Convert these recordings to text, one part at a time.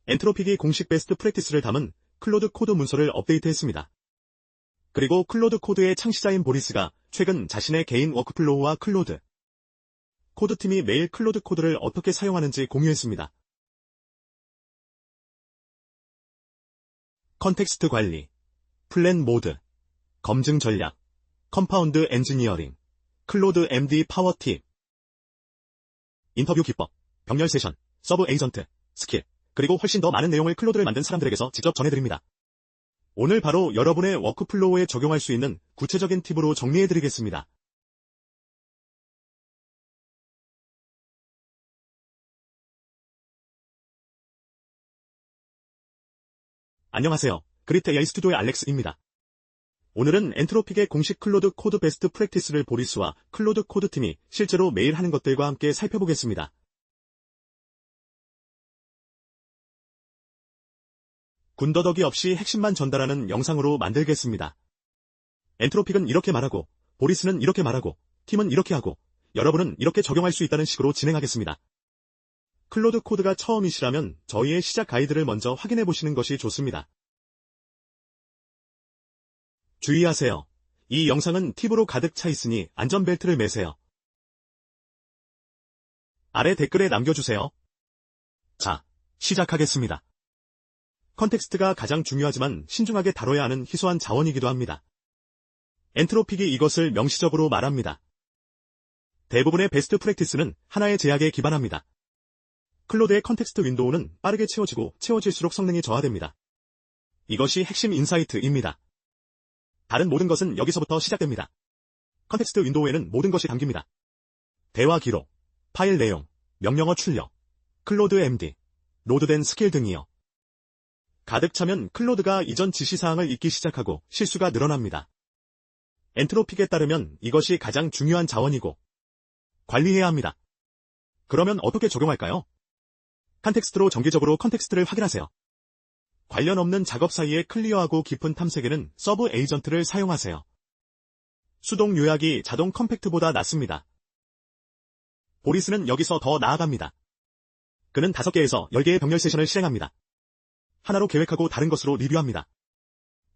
엔트로픽이 공식 베스트 프랙티스를 담은 클로드 코드 문서를 업데이트했습니다. 그리고 클로드 코드의 창시자인 보리스가 최근 자신의 개인 워크플로우와 클로드 코드팀이 매일 클로드 코드를 어떻게 사용하는지 공유했습니다. 컨텍스트 관리, 플랜 모드, 검증 전략, 컴파운드 엔지니어링, 클로드 MD 파워 팁, 인터뷰 기법, 병렬 세션, 서브 에이전트, 스킬, 그리고 훨씬 더 많은 내용을 클로드를 만든 사람들에게서 직접 전해드립니다. 오늘 바로 여러분의 워크플로우에 적용할 수 있는 구체적인 팁으로 정리해드리겠습니다. 안녕하세요. 그리트 AI 스튜디오의 알렉스입니다. 오늘은 엔트로픽의 공식 클로드 코드 베스트 프랙티스를 보리스와 클로드 코드팀이 실제로 매일 하는 것들과 함께 살펴보겠습니다. 군더더기 없이 핵심만 전달하는 영상으로 만들겠습니다. 엔트로픽은 이렇게 말하고, 보리스는 이렇게 말하고, 팀은 이렇게 하고, 여러분은 이렇게 적용할 수 있다는 식으로 진행하겠습니다. 클로드 코드가 처음이시라면 저희의 시작 가이드를 먼저 확인해 보시는 것이 좋습니다. 주의하세요. 이 영상은 팁으로 가득 차 있으니 안전벨트를 매세요. 아래 댓글에 남겨주세요. 자, 시작하겠습니다. 컨텍스트가 가장 중요하지만 신중하게 다뤄야 하는 희소한 자원이기도 합니다. 엔트로픽이 이것을 명시적으로 말합니다. 대부분의 베스트 프랙티스는 하나의 제약에 기반합니다. 클로드의 컨텍스트 윈도우는 빠르게 채워지고 채워질수록 성능이 저하됩니다. 이것이 핵심 인사이트입니다. 다른 모든 것은 여기서부터 시작됩니다. 컨텍스트 윈도우에는 모든 것이 담깁니다. 대화 기록, 파일 내용, 명령어 출력, 클로드 MD, 로드된 스킬 등이요. 가득 차면 클로드가 이전 지시사항을 읽기 시작하고 실수가 늘어납니다. 엔트로픽에 따르면 이것이 가장 중요한 자원이고 관리해야 합니다. 그러면 어떻게 적용할까요? 컨텍스트로 정기적으로 컨텍스트를 확인하세요. 관련 없는 작업 사이에 클리어하고 깊은 탐색에는 서브 에이전트를 사용하세요. 수동 요약이 자동 컴팩트보다 낫습니다. 보리스는 여기서 더 나아갑니다. 그는 5개에서 10개의 병렬 세션을 실행합니다. 하나로 계획하고 다른 것으로 리뷰합니다.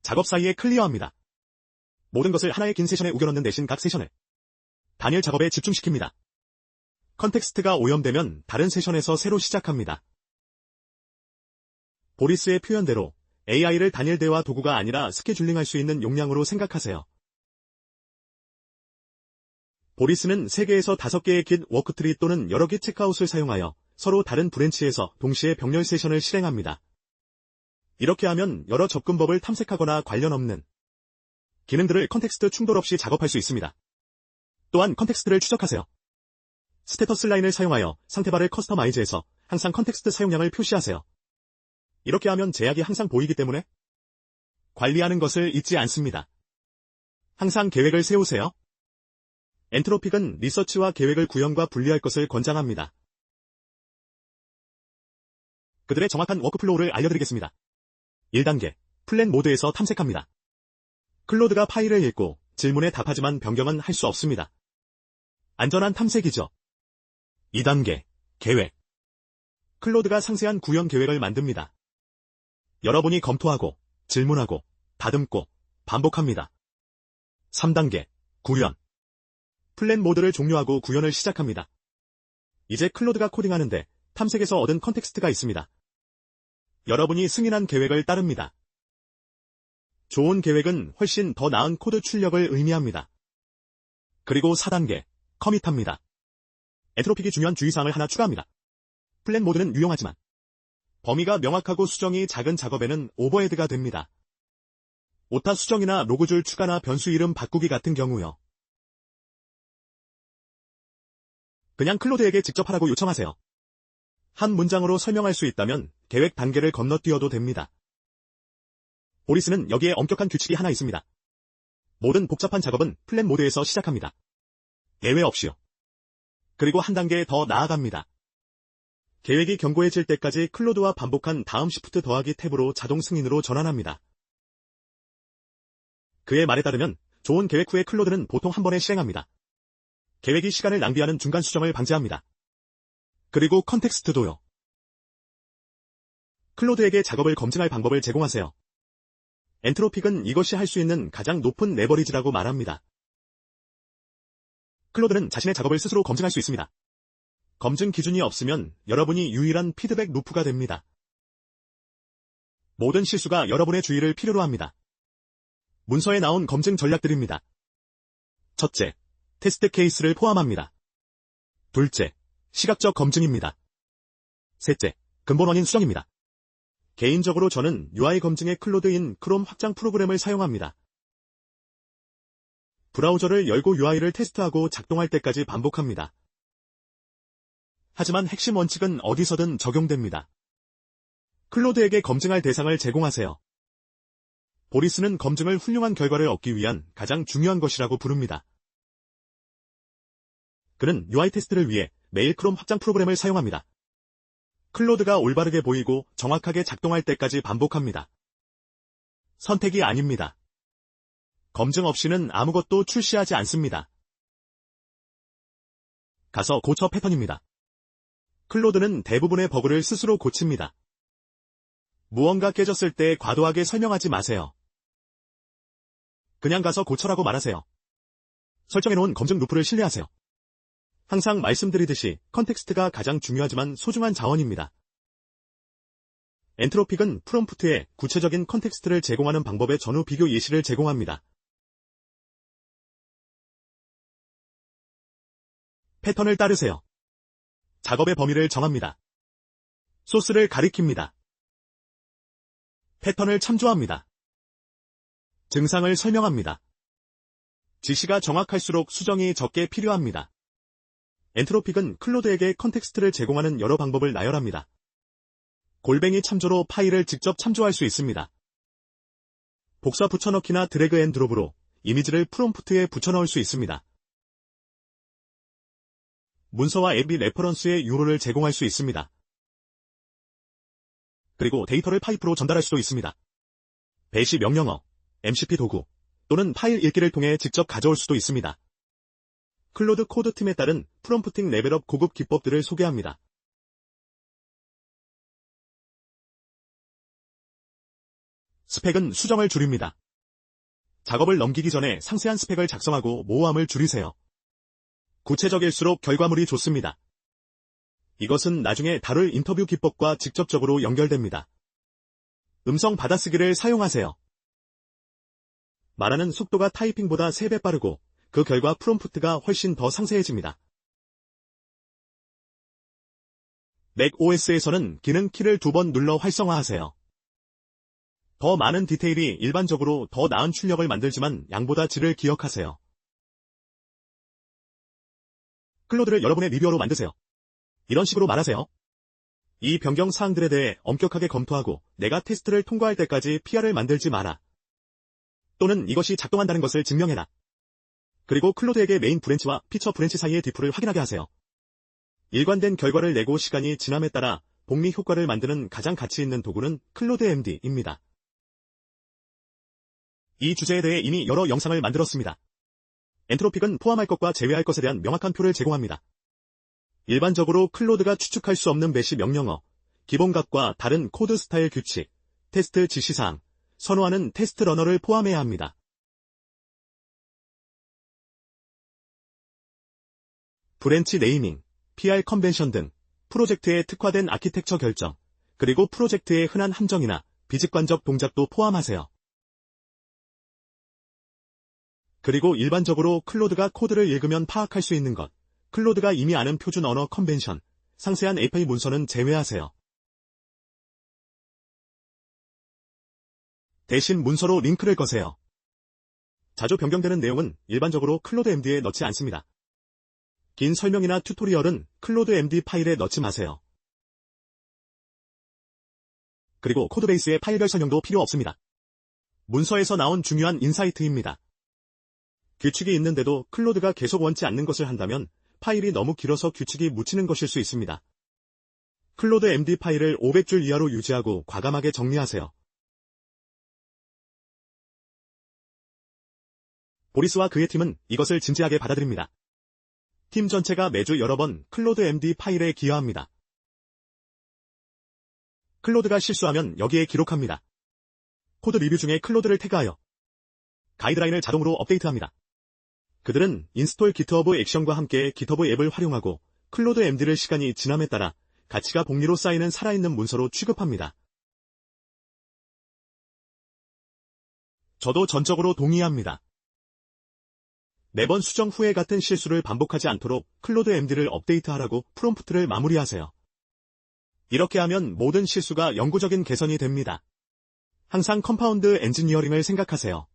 작업 사이에 클리어합니다. 모든 것을 하나의 긴 세션에 우겨넣는 대신 각 세션을 단일 작업에 집중시킵니다. 컨텍스트가 오염되면 다른 세션에서 새로 시작합니다. 보리스의 표현대로 AI를 단일 대화 도구가 아니라 스케줄링할 수 있는 용량으로 생각하세요. 보리스는 3개에서 5개의 긴 워크트리 또는 여러 개 체크아웃을 사용하여 서로 다른 브랜치에서 동시에 병렬 세션을 실행합니다. 이렇게 하면 여러 접근법을 탐색하거나 관련 없는 기능들을 컨텍스트 충돌 없이 작업할 수 있습니다. 또한 컨텍스트를 추적하세요. 스테터스 라인을 사용하여 상태바를 커스터마이즈해서 항상 컨텍스트 사용량을 표시하세요. 이렇게 하면 제약이 항상 보이기 때문에 관리하는 것을 잊지 않습니다. 항상 계획을 세우세요. 엔트로픽은 리서치와 계획을 구현과 분리할 것을 권장합니다. 그들의 정확한 워크플로우를 알려드리겠습니다. 1단계, 플랜 모드에서 탐색합니다. 클로드가 파일을 읽고 질문에 답하지만 변경은 할 수 없습니다. 안전한 탐색이죠. 2단계, 계획. 클로드가 상세한 구현 계획을 만듭니다. 여러분이 검토하고, 질문하고, 다듬고, 반복합니다. 3단계, 구현. 플랜 모드를 종료하고 구현을 시작합니다. 이제 클로드가 코딩하는데 탐색에서 얻은 컨텍스트가 있습니다. 여러분이 승인한 계획을 따릅니다. 좋은 계획은 훨씬 더 나은 코드 출력을 의미합니다. 그리고 4단계, 커밋합니다. 엔트로픽이 중요한 주의사항을 하나 추가합니다. 플랜 모드는 유용하지만 범위가 명확하고 수정이 작은 작업에는 오버헤드가 됩니다. 오타 수정이나 로그줄 추가나 변수 이름 바꾸기 같은 경우요. 그냥 클로드에게 직접 하라고 요청하세요. 한 문장으로 설명할 수 있다면 계획 단계를 건너뛰어도 됩니다. 보리스는 여기에 엄격한 규칙이 하나 있습니다. 모든 복잡한 작업은 플랜 모드에서 시작합니다. 예외 없이요. 그리고 한 단계 더 나아갑니다. 계획이 견고해질 때까지 클로드와 반복한 다음 시프트 더하기 탭으로 자동 승인으로 전환합니다. 그의 말에 따르면 좋은 계획 후에 클로드는 보통 한 번에 실행합니다. 계획이 시간을 낭비하는 중간 수정을 방지합니다. 그리고 컨텍스트도요. 클로드에게 작업을 검증할 방법을 제공하세요. 엔트로픽은 이것이 할 수 있는 가장 높은 레버리지라고 말합니다. 클로드는 자신의 작업을 스스로 검증할 수 있습니다. 검증 기준이 없으면 여러분이 유일한 피드백 루프가 됩니다. 모든 실수가 여러분의 주의를 필요로 합니다. 문서에 나온 검증 전략들입니다. 첫째, 테스트 케이스를 포함합니다. 둘째, 시각적 검증입니다. 셋째, 근본 원인 수정입니다. 개인적으로 저는 UI 검증의 클로드인 크롬 확장 프로그램을 사용합니다. 브라우저를 열고 UI를 테스트하고 작동할 때까지 반복합니다. 하지만 핵심 원칙은 어디서든 적용됩니다. 클로드에게 검증할 대상을 제공하세요. 보리스는 검증을 훌륭한 결과를 얻기 위한 가장 중요한 것이라고 부릅니다. 그는 UI 테스트를 위해 매일 크롬 확장 프로그램을 사용합니다. 클로드가 올바르게 보이고 정확하게 작동할 때까지 반복합니다. 선택이 아닙니다. 검증 없이는 아무것도 출시하지 않습니다. 가서 고쳐 패턴입니다. 클로드는 대부분의 버그를 스스로 고칩니다. 무언가 깨졌을 때 과도하게 설명하지 마세요. 그냥 가서 고쳐라고 말하세요. 설정해놓은 검증 루프를 신뢰하세요. 항상 말씀드리듯이 컨텍스트가 가장 중요하지만 소중한 자원입니다. 엔트로픽은 프롬프트에 구체적인 컨텍스트를 제공하는 방법의 전후 비교 예시를 제공합니다. 패턴을 따르세요. 작업의 범위를 정합니다. 소스를 가리킵니다. 패턴을 참조합니다. 증상을 설명합니다. 지시가 정확할수록 수정이 적게 필요합니다. 엔트로픽은 클로드에게 컨텍스트를 제공하는 여러 방법을 나열합니다. 골뱅이 참조로 파일을 직접 참조할 수 있습니다. 복사 붙여넣기나 드래그 앤 드롭으로 이미지를 프롬프트에 붙여넣을 수 있습니다. 문서와 앱이 레퍼런스의 URL을 제공할 수 있습니다. 그리고 데이터를 파이프로 전달할 수도 있습니다. 배시 명령어, MCP 도구 또는 파일 읽기를 통해 직접 가져올 수도 있습니다. 클로드 코드팀에 따른 프롬프팅 레벨업 고급 기법들을 소개합니다. 스펙은 수정을 줄입니다. 작업을 넘기기 전에 상세한 스펙을 작성하고 모호함을 줄이세요. 구체적일수록 결과물이 좋습니다. 이것은 나중에 다룰 인터뷰 기법과 직접적으로 연결됩니다. 음성 받아쓰기를 사용하세요. 말하는 속도가 타이핑보다 3배 빠르고 그 결과 프롬프트가 훨씬 더 상세해집니다. 맥 OS에서는 기능 키를 2번 눌러 활성화하세요. 더 많은 디테일이 일반적으로 더 나은 출력을 만들지만 양보다 질을 기억하세요. 클로드를 여러분의 리뷰어로 만드세요. 이런 식으로 말하세요. 이 변경 사항들에 대해 엄격하게 검토하고 내가 테스트를 통과할 때까지 PR을 만들지 마라. 또는 이것이 작동한다는 것을 증명해라. 그리고 클로드에게 메인 브랜치와 피처 브랜치 사이의 디프를 확인하게 하세요. 일관된 결과를 내고 시간이 지남에 따라 복리 효과를 만드는 가장 가치 있는 도구는 클로드 MD입니다. 이 주제에 대해 이미 여러 영상을 만들었습니다. 엔트로픽은 포함할 것과 제외할 것에 대한 명확한 표를 제공합니다. 일반적으로 클로드가 추측할 수 없는 배시 명령어, 기본값과 다른 코드 스타일 규칙, 테스트 지시사항, 선호하는 테스트 러너를 포함해야 합니다. 브랜치 네이밍, PR 컨벤션 등 프로젝트에 특화된 아키텍처 결정, 그리고 프로젝트의 흔한 함정이나 비직관적 동작도 포함하세요. 그리고 일반적으로 클로드가 코드를 읽으면 파악할 수 있는 것, 클로드가 이미 아는 표준 언어 컨벤션, 상세한 API 문서는 제외하세요. 대신 문서로 링크를 거세요. 자주 변경되는 내용은 일반적으로 클로드 MD에 넣지 않습니다. 긴 설명이나 튜토리얼은 클로드 MD 파일에 넣지 마세요. 그리고 코드베이스의 파일별 설명도 필요 없습니다. 문서에서 나온 중요한 인사이트입니다. 규칙이 있는데도 클로드가 계속 원치 않는 것을 한다면 파일이 너무 길어서 규칙이 묻히는 것일 수 있습니다. 클로드 MD 파일을 500줄 이하로 유지하고 과감하게 정리하세요. 보리스와 그의 팀은 이것을 진지하게 받아들입니다. 팀 전체가 매주 여러 번 클로드 MD 파일에 기여합니다. 클로드가 실수하면 여기에 기록합니다. 코드 리뷰 중에 클로드를 태그하여 가이드라인을 자동으로 업데이트합니다. 그들은 인스톨 GitHub 액션과 함께 GitHub 앱을 활용하고 클로드 MD를 시간이 지남에 따라 가치가 복리로 쌓이는 살아있는 문서로 취급합니다. 저도 전적으로 동의합니다. 매번 수정 후에 같은 실수를 반복하지 않도록 클로드 MD를 업데이트하라고 프롬프트를 마무리하세요. 이렇게 하면 모든 실수가 영구적인 개선이 됩니다. 항상 컴파운드 엔지니어링을 생각하세요.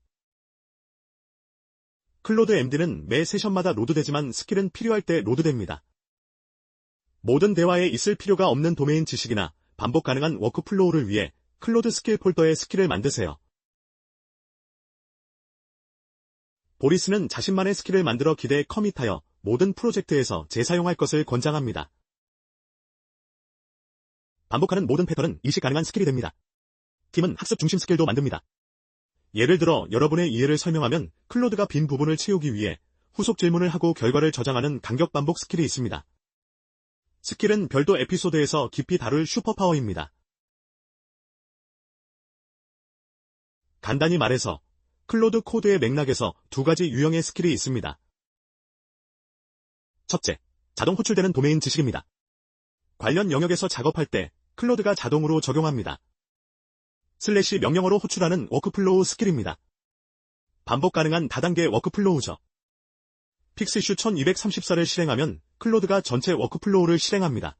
클로드 MD는 매 세션마다 로드되지만 스킬은 필요할 때 로드됩니다. 모든 대화에 있을 필요가 없는 도메인 지식이나 반복 가능한 워크플로우를 위해 클로드 스킬 폴더에 스킬을 만드세요. 보리스는 자신만의 스킬을 만들어 기대에 커밋하여 모든 프로젝트에서 재사용할 것을 권장합니다. 반복하는 모든 패턴은 일시 가능한 스킬이 됩니다. 팀은 학습 중심 스킬도 만듭니다. 예를 들어 여러분의 이해를 설명하면 클로드가 빈 부분을 채우기 위해 후속 질문을 하고 결과를 저장하는 간격 반복 스킬이 있습니다. 스킬은 별도 에피소드에서 깊이 다룰 슈퍼파워입니다. 간단히 말해서 클로드 코드의 맥락에서 두 가지 유형의 스킬이 있습니다. 첫째, 자동 호출되는 도메인 지식입니다. 관련 영역에서 작업할 때 클로드가 자동으로 적용합니다. 슬래시 명령어로 호출하는 워크플로우 스킬입니다. 반복 가능한 다단계 워크플로우죠. 픽스슈 1234를 실행하면 클로드가 전체 워크플로우를 실행합니다.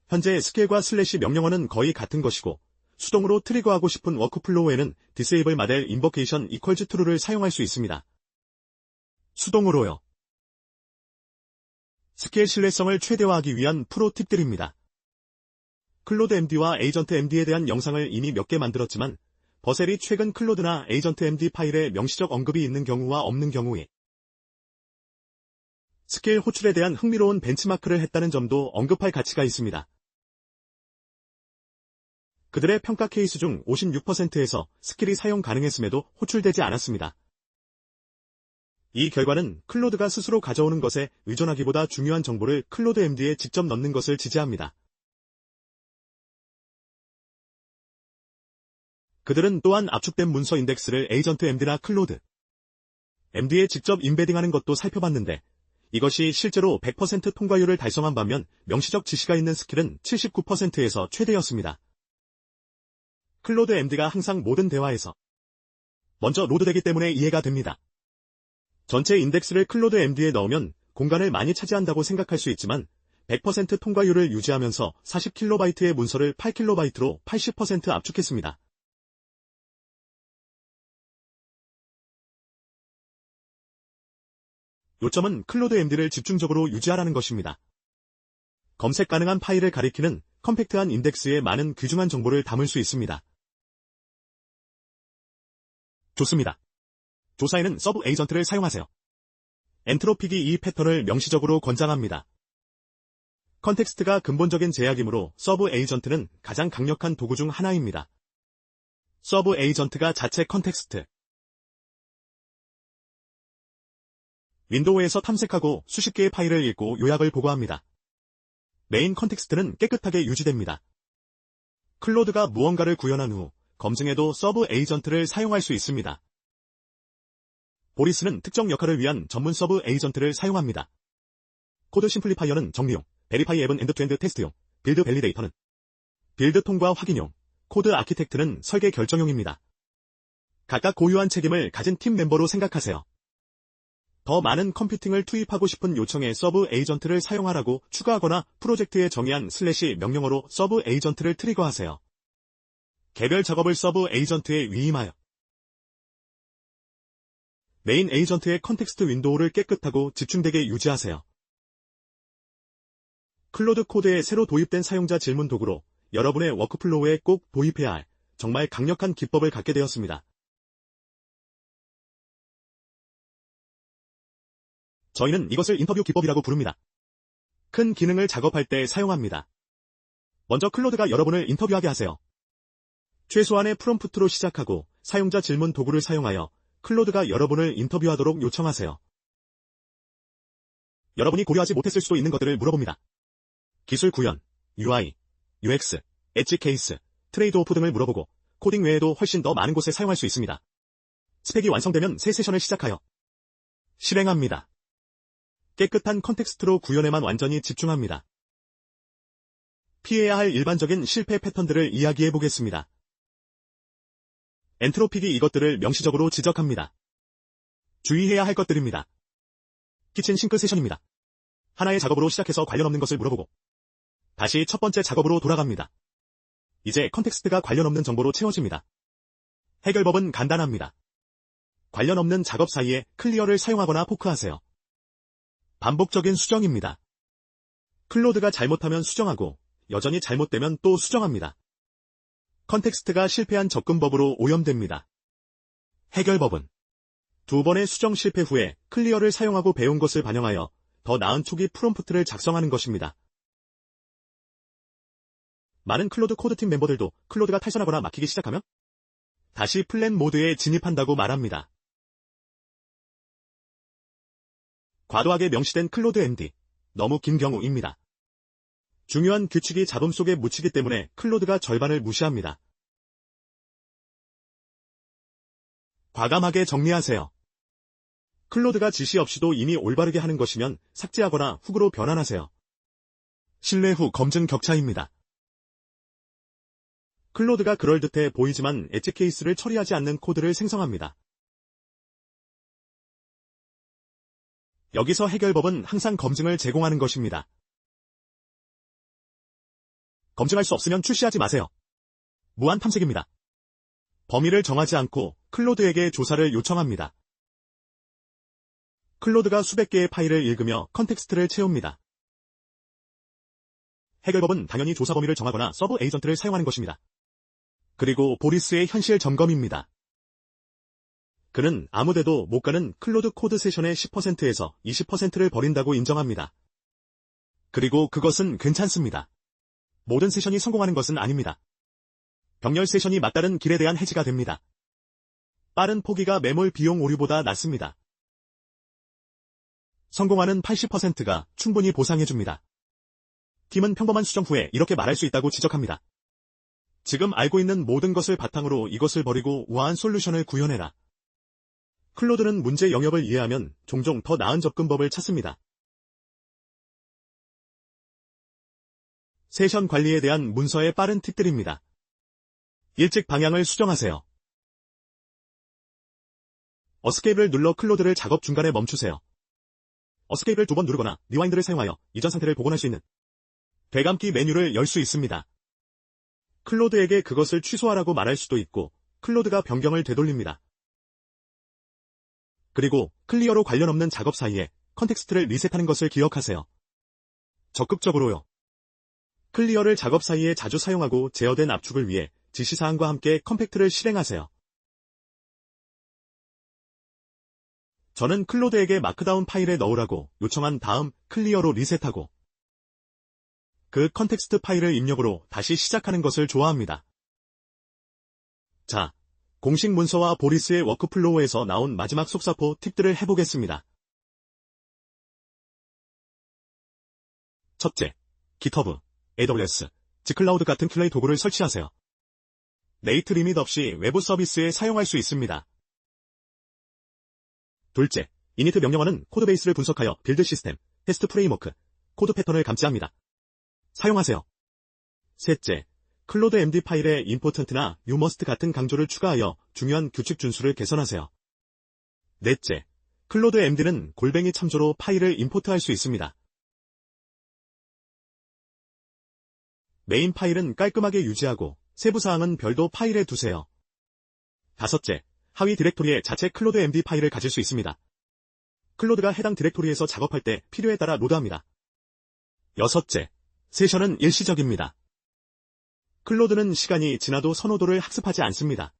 현재 스킬과 슬래시 명령어는 거의 같은 것이고 수동으로 트리거하고 싶은 워크플로우에는 disable model invocation equals true를 사용할 수 있습니다. 수동으로요. 스킬 신뢰성을 최대화하기 위한 프로 팁들입니다. 클로드 MD와 에이전트 MD에 대한 영상을 이미 몇 개 만들었지만 버셀이 최근 클로드나 에이전트 MD 파일에 명시적 언급이 있는 경우와 없는 경우에 스킬 호출에 대한 흥미로운 벤치마크를 했다는 점도 언급할 가치가 있습니다. 그들의 평가 케이스 중 56%에서 스킬이 사용 가능했음에도 호출되지 않았습니다. 이 결과는 클로드가 스스로 가져오는 것에 의존하기보다 중요한 정보를 클로드 MD에 직접 넣는 것을 지지합니다. 그들은 또한 압축된 문서 인덱스를 에이전트 MD나 클로드 MD에 직접 임베딩하는 것도 살펴봤는데 이것이 실제로 100% 통과율을 달성한 반면 명시적 지시가 있는 스킬은 79%에서 최대였습니다. 클로드 MD가 항상 모든 대화에서 먼저 로드되기 때문에 이해가 됩니다. 전체 인덱스를 클로드 MD에 넣으면 공간을 많이 차지한다고 생각할 수 있지만 100% 통과율을 유지하면서 40kB의 문서를 8kB로 80% 압축했습니다. 요점은 클로드 MD를 집중적으로 유지하라는 것입니다. 검색 가능한 파일을 가리키는 컴팩트한 인덱스에 많은 귀중한 정보를 담을 수 있습니다. 좋습니다. 조사에는 서브 에이전트를 사용하세요. 엔트로픽이 이 패턴을 명시적으로 권장합니다. 컨텍스트가 근본적인 제약이므로 서브 에이전트는 가장 강력한 도구 중 하나입니다. 서브 에이전트가 자체 컨텍스트 윈도우에서 탐색하고 수십 개의 파일을 읽고 요약을 보고합니다. 메인 컨텍스트는 깨끗하게 유지됩니다. 클로드가 무언가를 구현한 후 검증에도 서브 에이전트를 사용할 수 있습니다. 보리스는 특정 역할을 위한 전문 서브 에이전트를 사용합니다. 코드 심플리파이어는 정리용, 베리파이 앱은 엔드-투-엔드 테스트용, 빌드 밸리데이터는 빌드 통과 확인용, 코드 아키텍트는 설계 결정용입니다. 각각 고유한 책임을 가진 팀 멤버로 생각하세요. 더 많은 컴퓨팅을 투입하고 싶은 요청에 서브 에이전트를 사용하라고 추가하거나 프로젝트에 정의한 슬래시 명령어로 서브 에이전트를 트리거하세요. 개별 작업을 서브 에이전트에 위임하여 메인 에이전트의 컨텍스트 윈도우를 깨끗하고 집중되게 유지하세요. 클로드 코드에 새로 도입된 사용자 질문 도구로 여러분의 워크플로우에 꼭 도입해야 할 정말 강력한 기법을 갖게 되었습니다. 저희는 이것을 인터뷰 기법이라고 부릅니다. 큰 기능을 작업할 때 사용합니다. 먼저 클로드가 여러분을 인터뷰하게 하세요. 최소한의 프롬프트로 시작하고 사용자 질문 도구를 사용하여 클로드가 여러분을 인터뷰하도록 요청하세요. 여러분이 고려하지 못했을 수도 있는 것들을 물어봅니다. 기술 구현, UI, UX, 엣지 케이스, 트레이드 오프 등을 물어보고 코딩 외에도 훨씬 더 많은 곳에 사용할 수 있습니다. 스펙이 완성되면 새 세션을 시작하여 실행합니다. 깨끗한 컨텍스트로 구현에만 완전히 집중합니다. 피해야 할 일반적인 실패 패턴들을 이야기해 보겠습니다. 엔트로픽이 이것들을 명시적으로 지적합니다. 주의해야 할 것들입니다. 키친 싱크 세션입니다. 하나의 작업으로 시작해서 관련 없는 것을 물어보고 다시 첫 번째 작업으로 돌아갑니다. 이제 컨텍스트가 관련 없는 정보로 채워집니다. 해결법은 간단합니다. 관련 없는 작업 사이에 클리어를 사용하거나 포크하세요. 반복적인 수정입니다. 클로드가 잘못하면 수정하고 여전히 잘못되면 또 수정합니다. 컨텍스트가 실패한 접근법으로 오염됩니다. 해결법은 두 번의 수정 실패 후에 클리어를 사용하고 배운 것을 반영하여 더 나은 초기 프롬프트를 작성하는 것입니다. 많은 클로드 코드팀 멤버들도 클로드가 탈선하거나 막히기 시작하면 다시 플랜 모드에 진입한다고 말합니다. 과도하게 명시된 클로드 MD, 너무 긴 경우입니다. 중요한 규칙이 잡음 속에 묻히기 때문에 클로드가 절반을 무시합니다. 과감하게 정리하세요. 클로드가 지시 없이도 이미 올바르게 하는 것이면 삭제하거나 훅으로 변환하세요. 신뢰 후 검증 격차입니다. 클로드가 그럴듯해 보이지만 엣지 케이스를 처리하지 않는 코드를 생성합니다. 여기서 해결법은 항상 검증을 제공하는 것입니다. 검증할 수 없으면 출시하지 마세요. 무한 탐색입니다. 범위를 정하지 않고 클로드에게 조사를 요청합니다. 클로드가 수백 개의 파일을 읽으며 컨텍스트를 채웁니다. 해결법은 당연히 조사 범위를 정하거나 서브 에이전트를 사용하는 것입니다. 그리고 보리스의 현실 점검입니다. 그는 아무데도 못 가는 클로드 코드 세션의 10%에서 20%를 버린다고 인정합니다. 그리고 그것은 괜찮습니다. 모든 세션이 성공하는 것은 아닙니다. 병렬 세션이 맞다른 길에 대한 해지가 됩니다. 빠른 포기가 매몰 비용 오류보다 낮습니다. 성공하는 80%가 충분히 보상해줍니다. 팀은 평범한 수정 후에 이렇게 말할 수 있다고 지적합니다. 지금 알고 있는 모든 것을 바탕으로 이것을 버리고 우아한 솔루션을 구현해라. 클로드는 문제 영역을 이해하면 종종 더 나은 접근법을 찾습니다. 세션 관리에 대한 문서의 빠른 팁들입니다. 일찍 방향을 수정하세요. 어스케이프를 눌러 클로드를 작업 중간에 멈추세요. 어스케이프를 2번 누르거나 리와인드를 사용하여 이전 상태를 복원할 수 있는 되감기 메뉴를 열 수 있습니다. 클로드에게 그것을 취소하라고 말할 수도 있고 클로드가 변경을 되돌립니다. 그리고 클리어로 관련 없는 작업 사이에 컨텍스트를 리셋하는 것을 기억하세요. 적극적으로요. 클리어를 작업 사이에 자주 사용하고 제어된 압축을 위해 지시사항과 함께 컴팩트를 실행하세요. 저는 클로드에게 마크다운 파일에 넣으라고 요청한 다음 클리어로 리셋하고 그 컨텍스트 파일을 입력으로 다시 시작하는 것을 좋아합니다. 자, 공식 문서와 보리스의 워크플로우에서 나온 마지막 속사포 팁들을 해보겠습니다. 첫째, GitHub, AWS, Gcloud 같은 QA 도구를 설치하세요. 레이트 리밋 없이 외부 서비스에 사용할 수 있습니다. 둘째, init 명령어는 코드베이스를 분석하여 빌드 시스템, 테스트 프레임워크, 코드 패턴을 감지합니다. 사용하세요. 셋째, 클로드 MD 파일에 important나 you must 같은 강조를 추가하여 중요한 규칙 준수를 개선하세요. 넷째, 클로드 MD는 골뱅이 참조로 파일을 임포트할 수 있습니다. 메인 파일은 깔끔하게 유지하고 세부사항은 별도 파일에 두세요. 다섯째, 하위 디렉토리에 자체 클로드 MD 파일을 가질 수 있습니다. 클로드가 해당 디렉토리에서 작업할 때 필요에 따라 로드합니다. 여섯째, 세션은 일시적입니다. 클로드는 시간이 지나도 선호도를 학습하지 않습니다.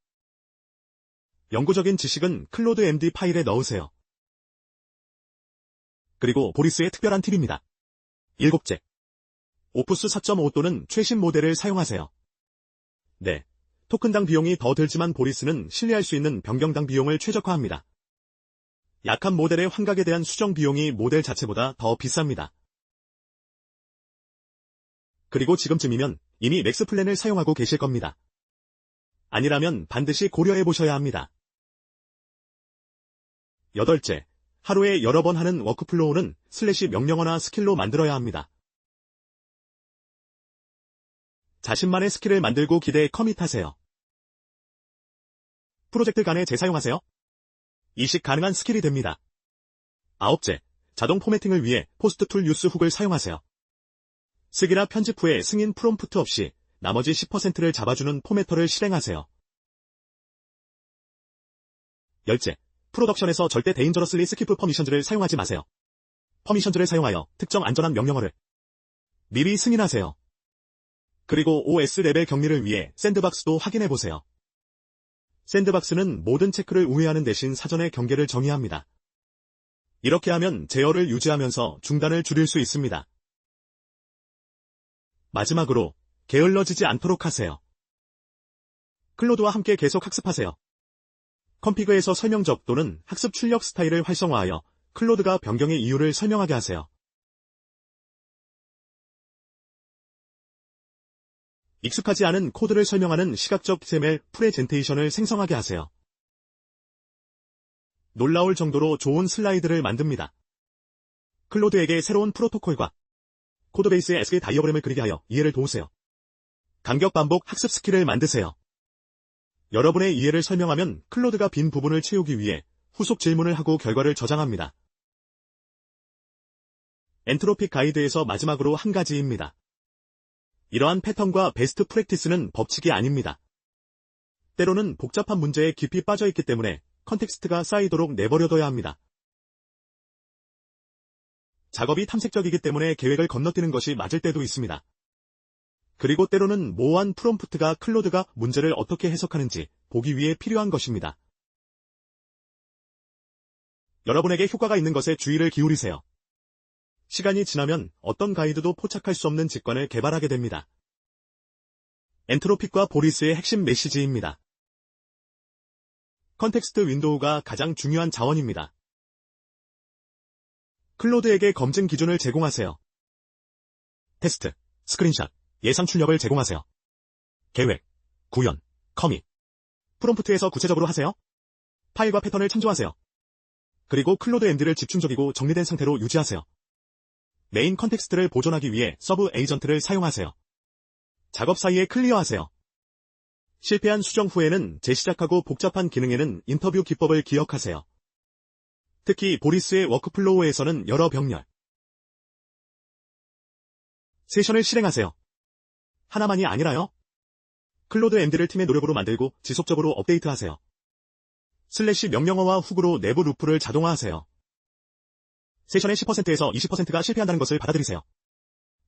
영구적인 지식은 클로드 MD 파일에 넣으세요. 그리고 보리스의 특별한 팁입니다. 일곱째, 오프스 4.5 또는 최신 모델을 사용하세요. 네, 토큰당 비용이 더 들지만 보리스는 신뢰할 수 있는 변경당 비용을 최적화합니다. 약한 모델의 환각에 대한 수정 비용이 모델 자체보다 더 비쌉니다. 그리고 지금쯤이면 이미 맥스 플랜을 사용하고 계실 겁니다. 아니라면 반드시 고려해 보셔야 합니다. 여덟째, 하루에 여러 번 하는 워크플로우는 슬래시 명령어나 스킬로 만들어야 합니다. 자신만의 스킬을 만들고 기대에 커밋하세요. 프로젝트 간에 재사용하세요. 이식 가능한 스킬이 됩니다. 아홉째, 자동 포매팅을 위해 포스트 툴 유스 훅을 사용하세요. 쓰기나 편집 후에 승인 프롬프트 없이 나머지 10%를 잡아주는 포매터를 실행하세요. 열째, 프로덕션에서 절대 데인저러슬리 스키프 퍼미션즈를 사용하지 마세요. 퍼미션즈를 사용하여 특정 안전한 명령어를 미리 승인하세요. 그리고 OS 레벨 격리를 위해 샌드박스도 확인해보세요. 샌드박스는 모든 체크를 우회하는 대신 사전에 경계를 정의합니다. 이렇게 하면 제어를 유지하면서 중단을 줄일 수 있습니다. 마지막으로 게을러지지 않도록 하세요. 클로드와 함께 계속 학습하세요. 컴피그에서 설명적 또는 학습 출력 스타일을 활성화하여 클로드가 변경의 이유를 설명하게 하세요. 익숙하지 않은 코드를 설명하는 시각적 XML 프레젠테이션을 생성하게 하세요. 놀라울 정도로 좋은 슬라이드를 만듭니다. 클로드에게 새로운 프로토콜과 코드베이스의 SQL 다이어그램을 그리게 하여 이해를 도우세요. 간격 반복 학습 스킬을 만드세요. 여러분의 이해를 설명하면 클로드가 빈 부분을 채우기 위해 후속 질문을 하고 결과를 저장합니다. 엔트로픽 가이드에서 마지막으로 한 가지입니다. 이러한 패턴과 베스트 프랙티스는 법칙이 아닙니다. 때로는 복잡한 문제에 깊이 빠져있기 때문에 컨텍스트가 쌓이도록 내버려둬야 합니다. 작업이 탐색적이기 때문에 계획을 건너뛰는 것이 맞을 때도 있습니다. 그리고 때로는 모호한 프롬프트가 클로드가 문제를 어떻게 해석하는지 보기 위해 필요한 것입니다. 여러분에게 효과가 있는 것에 주의를 기울이세요. 시간이 지나면 어떤 가이드도 포착할 수 없는 직관을 개발하게 됩니다. 엔트로픽과 보리스의 핵심 메시지입니다. 컨텍스트 윈도우가 가장 중요한 자원입니다. 클로드에게 검증 기준을 제공하세요. 테스트, 스크린샷, 예상 출력을 제공하세요. 계획, 구현, 커밋. 프롬프트에서 구체적으로 하세요. 파일과 패턴을 참조하세요. 그리고 클로드 MD를 집중적이고 정리된 상태로 유지하세요. 메인 컨텍스트를 보존하기 위해 서브 에이전트를 사용하세요. 작업 사이에 클리어하세요. 실패한 수정 후에는 재시작하고 복잡한 기능에는 인터뷰 기법을 기억하세요. 특히 보리스의 워크플로우에서는 여러 병렬 세션을 실행하세요. 하나만이 아니라요. 클로드 MD를 팀의 노력으로 만들고 지속적으로 업데이트하세요. 슬래시 명령어와 훅으로 내부 루프를 자동화하세요. 세션의 10%에서 20%가 실패한다는 것을 받아들이세요.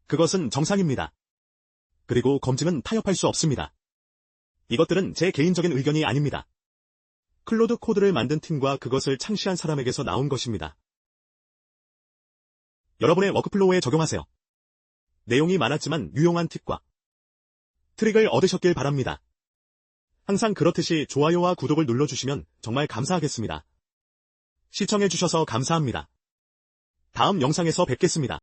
그것은 정상입니다. 그리고 검증은 타협할 수 없습니다. 이것들은 제 개인적인 의견이 아닙니다. 클로드 코드를 만든 팀과 그것을 창시한 사람에게서 나온 것입니다. 여러분의 워크플로우에 적용하세요. 내용이 많았지만 유용한 팁과 트릭을 얻으셨길 바랍니다. 항상 그렇듯이 좋아요와 구독을 눌러주시면 정말 감사하겠습니다. 시청해주셔서 감사합니다. 다음 영상에서 뵙겠습니다.